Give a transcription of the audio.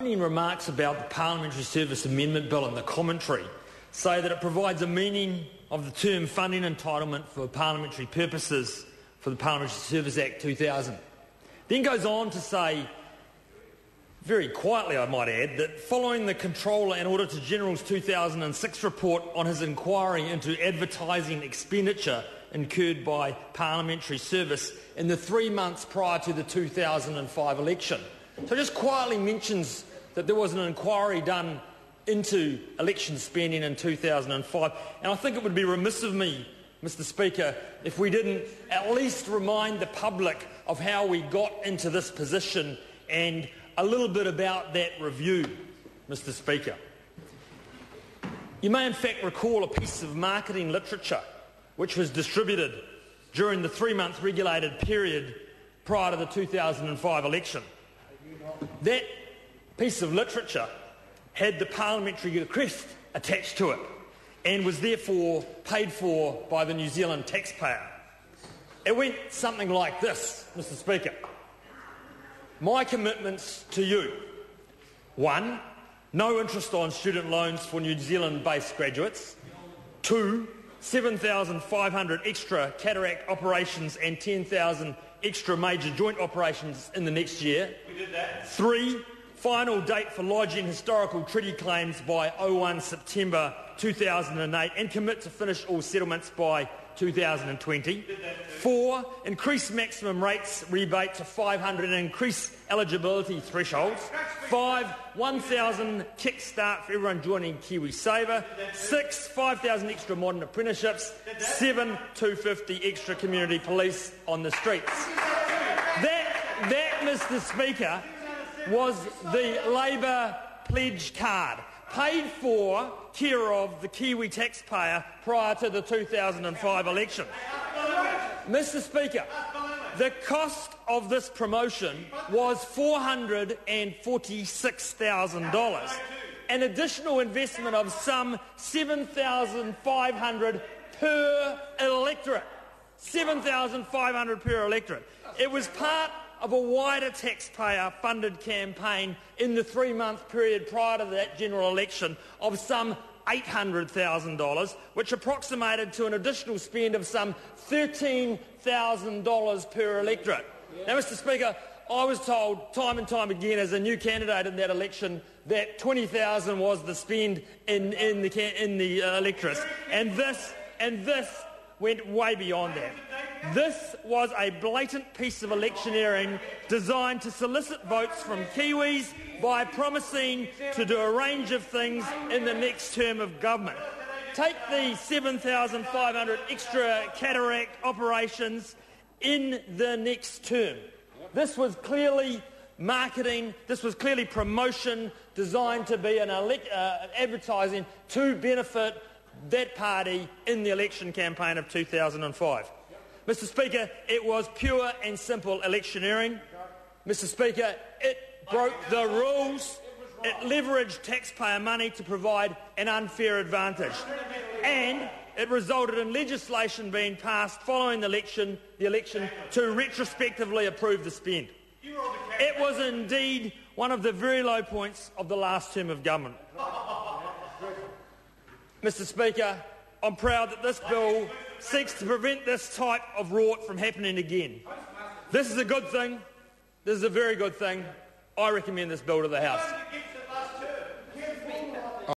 Remarks about the Parliamentary Service Amendment Bill and the commentary say that it provides a meaning of the term funding entitlement for parliamentary purposes for the Parliamentary Service Act 2000. Then goes on to say, very quietly I might add, that following the Controller and Auditor General's 2006 report on his inquiry into advertising expenditure incurred by parliamentary service in the 3 months prior to the 2005 election. So it just quietly mentions that there was an inquiry done into election spending in 2005. And I think it would be remiss of me, Mr Speaker, if we didn't at least remind the public of how we got into this position and a little bit about that review, Mr Speaker. You may in fact recall a piece of marketing literature which was distributed during the 3-month regulated period prior to the 2005 election. That piece of literature had the parliamentary crest attached to it and was therefore paid for by the New Zealand taxpayer. It went something like this, Mr Speaker. My commitments to you. 1. No interest on student loans for New Zealand-based graduates. 2. 7,500 extra cataract operations and 10,000 extra major joint operations in the next year. We did that. 3. Final date for lodging historical treaty claims by 01 September 2008 and commit to finish all settlements by 2020. 4. Increase maximum rates rebate to 500 and increase eligibility thresholds. 5. 1,000 kickstart for everyone joining KiwiSaver. 6. 5,000 extra modern apprenticeships. 7. 250 extra community police on the streets. That, Mr Speaker, was the Labor pledge card, paid for care of the Kiwi taxpayer prior to the 2005 election. Mr Speaker, the cost of this promotion was $446,000, an additional investment of some $7,500 per electorate. $7,500 per electorate. It was part of a wider taxpayer-funded campaign in the 3-month period prior to that general election of some $800,000, which approximated to an additional spend of some $13,000 per electorate. Now, Mr Speaker, I was told time and time again as a new candidate in that election that $20,000 was the spend in the electorates, and this went way beyond that. This was a blatant piece of electioneering designed to solicit votes from Kiwis by promising to do a range of things in the next term of government. Take the 7,500 extra cataract operations in the next term. This was clearly marketing, this was clearly promotion designed to be an advertising to benefit that party in the election campaign of 2005. Mr Speaker, it was pure and simple electioneering. Mr Speaker, it broke the rules. It leveraged taxpayer money to provide an unfair advantage. And it resulted in legislation being passed following the election to retrospectively approve the spend. It was indeed one of the very low points of the last term of government. Mr Speaker, I'm proud that this bill seeks to prevent this type of rort from happening again. This is a good thing. This is a very good thing. I recommend this bill to the House.